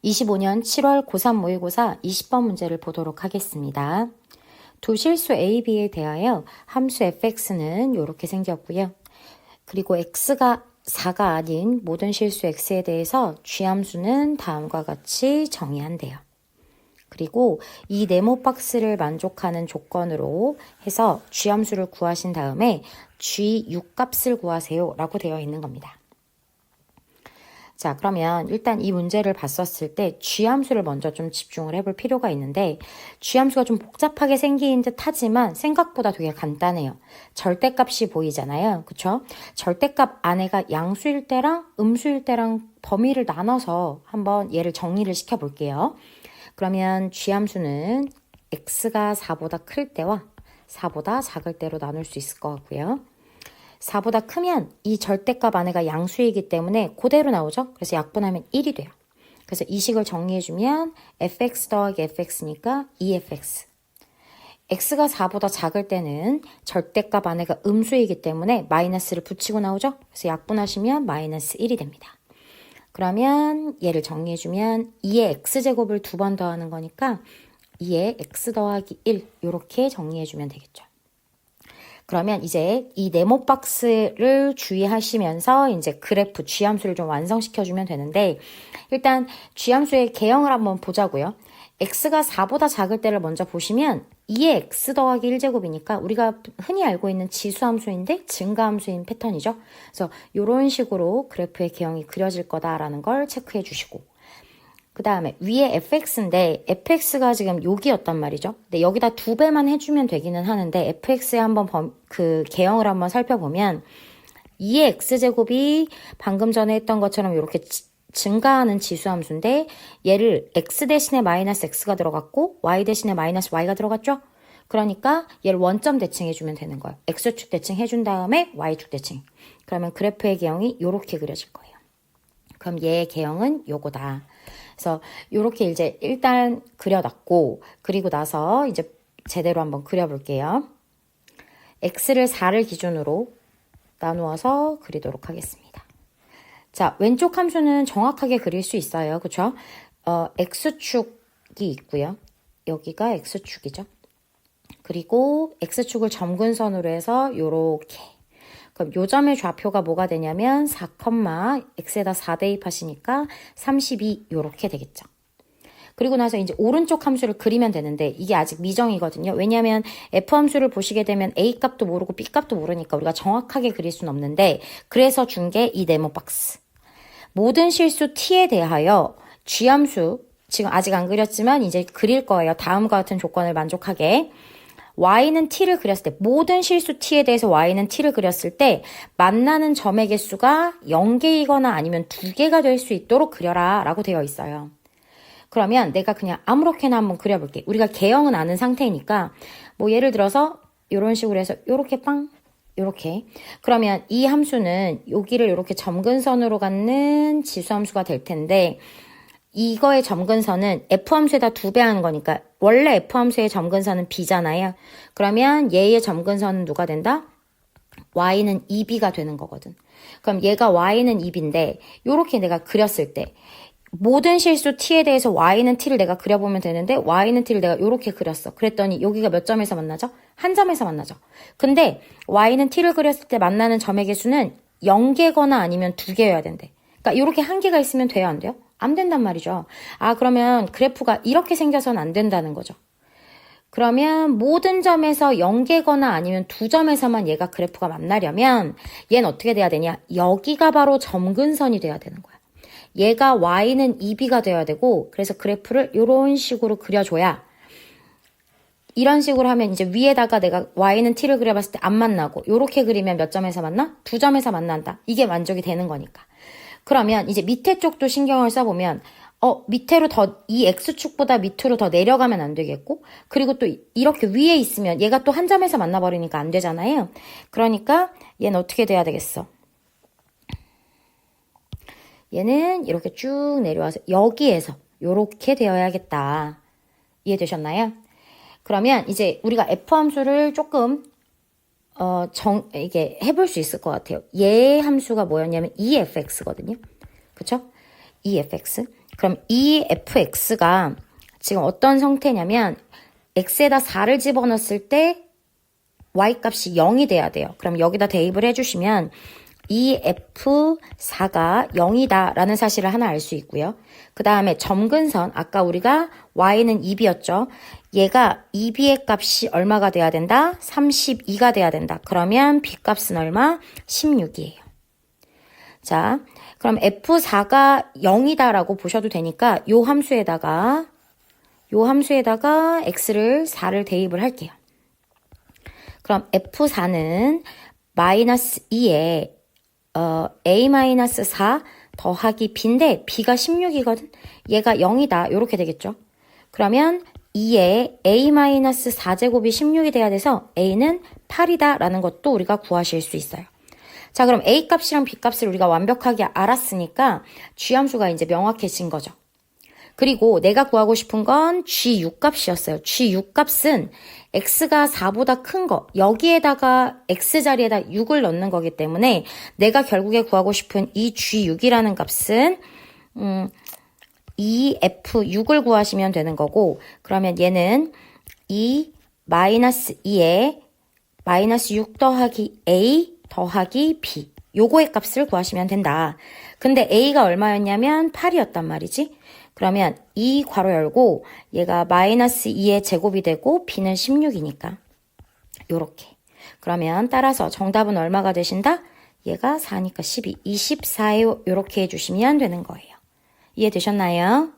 25년 7월 고3 모의고사 20번 문제를 보도록 하겠습니다. 두 실수 A, B에 대하여 함수 fx는 이렇게 생겼고요. 그리고 x가 4가 아닌 모든 실수 x에 대해서 g함수는 다음과 같이 정의한대요. 그리고 이 네모 박스를 만족하는 조건으로 해서 g함수를 구하신 다음에 g6 값을 구하세요 라고 되어 있는 겁니다. 자, 그러면 일단 이 문제를 봤었을 때 g함수를 먼저 좀 집중을 해볼 필요가 있는데 g함수가 좀 복잡하게 생긴 듯 하지만 생각보다 되게 간단해요. 절대값이 보이잖아요. 그쵸? 절대값 안에가 양수일 때랑 음수일 때랑 범위를 나눠서 한번 얘를 정리를 시켜볼게요. 그러면 g함수는 x가 4보다 클 때와 4보다 작을 때로 나눌 수 있을 것 같고요. 4보다 크면 이 절대값 안에가 양수이기 때문에 그대로 나오죠. 그래서 약분하면 1이 돼요. 그래서 이 식을 정리해주면 fx 더하기 fx니까 2fx. x가 4보다 작을 때는 절대값 안에가 음수이기 때문에 마이너스를 붙이고 나오죠. 그래서 약분하시면 마이너스 1이 됩니다. 그러면 얘를 정리해주면 2의 x제곱을 2번 더하는 거니까 2의 x 더하기 1 이렇게 정리해주면 되겠죠. 그러면 이제 이 네모 박스를 주의하시면서 이제 그래프 g함수를 좀 완성시켜주면 되는데 일단 g함수의 개형을 한번 보자고요. x가 4보다 작을 때를 먼저 보시면 2의 x 더하기 1제곱이니까 우리가 흔히 알고 있는 지수함수인데 증가함수인 패턴이죠. 그래서 이런 식으로 그래프의 개형이 그려질 거다라는 걸 체크해 주시고 그 다음에 위에 fx인데 fx가 지금 여기였단 말이죠. 근데 여기다 2배만 해주면 되기는 하는데 fx에 한번 그 개형을 한번 살펴보면 2의 x제곱이 방금 전에 했던 것처럼 이렇게 증가하는 지수함수인데 얘를 x 대신에 마이너스 x가 들어갔고 y 대신에 마이너스 y가 들어갔죠. 그러니까 얘를 원점 대칭해주면 되는 거예요. x축 대칭해준 다음에 y축 대칭. 그러면 그래프의 개형이 이렇게 그려질 거예요. 그럼 얘의 개형은 요거다. 그래서 이렇게 이제 일단 그려놨고 그리고 나서 이제 제대로 한번 그려볼게요. x를 4를 기준으로 나누어서 그리도록 하겠습니다. 자, 왼쪽 함수는 정확하게 그릴 수 있어요. 그쵸? x축이 있고요. 여기가 x축이죠. 그리고 x축을 점근선으로 해서 요렇게. 그럼 요점의 좌표가 뭐가 되냐면 4, x에다 4 대입하시니까 32 요렇게 되겠죠. 그리고 나서 이제 오른쪽 함수를 그리면 되는데 이게 아직 미정이거든요. 왜냐하면 f함수를 보시게 되면 a값도 모르고 b값도 모르니까 우리가 정확하게 그릴 수는 없는데 그래서 준 게 이 네모 박스. 모든 실수 t에 대하여 g함수 지금 아직 안 그렸지만 이제 그릴 거예요. 다음과 같은 조건을 만족하게. y는 t를 그렸을 때 모든 실수 t에 대해서 y는 t를 그렸을 때 만나는 점의 개수가 0개이거나 아니면 2개가 될 수 있도록 그려라 라고 되어 있어요. 그러면 내가 그냥 아무렇게나 한번 그려볼게. 우리가 개형은 아는 상태이니까 뭐 예를 들어서 이런 식으로 해서 요렇게 빵 요렇게 그러면 이 함수는 여기를 이렇게 점근선으로 갖는 지수함수가 될 텐데 이거의 점근선은 f함수에다 2배 하는 거니까 원래 f함수의 점근선은 b잖아요. 그러면 얘의 점근선은 누가 된다? y는 2b가 되는 거거든. 그럼 얘가 y는 2b인데 요렇게 내가 그렸을 때 모든 실수 t에 대해서 y는 t를 내가 그려보면 되는데 y는 t를 내가 요렇게 그렸어. 그랬더니 여기가 몇 점에서 만나죠? 한 점에서 만나죠. 근데 y는 t를 그렸을 때 만나는 점의 개수는 0개거나 아니면 2개여야 된대. 그러니까 요렇게 한 개가 있으면 돼요? 안 돼요? 안 된단 말이죠. 아, 그러면 그래프가 이렇게 생겨서는 안 된다는 거죠. 그러면 모든 점에서 0개거나 아니면 2점에서만 얘가 그래프가 만나려면 얘는 어떻게 돼야 되냐? 여기가 바로 점근선이 돼야 되는 거야. 얘가 y는 2b가 돼야 되고 그래서 그래프를 이런 식으로 그려줘야 이런 식으로 하면 이제 위에다가 내가 y는 t를 그려봤을 때 안 만나고 이렇게 그리면 몇 점에서 만나? 2점에서 만난다. 이게 만족이 되는 거니까. 그러면 이제 밑에 쪽도 신경을 써보면 밑으로 더 이 x축보다 밑으로 더 내려가면 안 되겠고 그리고 또 이렇게 위에 있으면 얘가 또 한 점에서 만나버리니까 안 되잖아요. 그러니까 얘는 어떻게 돼야 되겠어? 얘는 이렇게 쭉 내려와서 여기에서 이렇게 되어야겠다. 이해되셨나요? 그러면 이제 우리가 f함수를 조금 이게 해볼 수 있을 것 같아요. 얘 함수가 뭐였냐면 2fx거든요. 그쵸? 2fx. 그럼 이 fx가 지금 어떤 형태냐면 x에다 4를 집어넣었을 때 y값이 0이 돼야 돼요. 그럼 여기다 대입을 해주시면 이 f4가 0이다 라는 사실을 하나 알 수 있고요. 그 다음에 점근선, 아까 우리가 y는 2b였죠. 얘가 2b의 값이 얼마가 돼야 된다? 32가 돼야 된다. 그러면 b 값은 얼마? 16이에요. 자, 그럼 f4가 0이다 라고 보셔도 되니까 요 함수에다가 x를 4를 대입을 할게요. 그럼 f4는 마이너스 2에 a-4 더하기 b인데 b가 16이거든. 얘가 0이다. 이렇게 되겠죠. 그러면 2에 a-4제곱이 16이 돼야 돼서 a는 8이다 라는 것도 우리가 구하실 수 있어요. 자, 그럼 a 값이랑 b 값을 우리가 완벽하게 알았으니까 g함수가 이제 명확해진 거죠. 그리고 내가 구하고 싶은 건 G6 값이었어요. G6 값은 X가 4보다 큰 거, 여기에다가 X 자리에다 6을 넣는 거기 때문에 내가 결국에 구하고 싶은 이 G6이라는 값은 이 F6을 구하시면 되는 거고, 그러면 얘는 이 마이너스 2에 마이너스 6 더하기 A 더하기 B, 요거의 값을 구하시면 된다. 근데 A가 얼마였냐면 8이었단 말이지. 그러면 이 괄호 열고 얘가 마이너스 2의 제곱이 되고 b는 16이니까 요렇게. 그러면 따라서 정답은 얼마가 되신다? 얘가 4니까 12, 24예요. 요렇게 해주시면 되는 거예요. 이해되셨나요?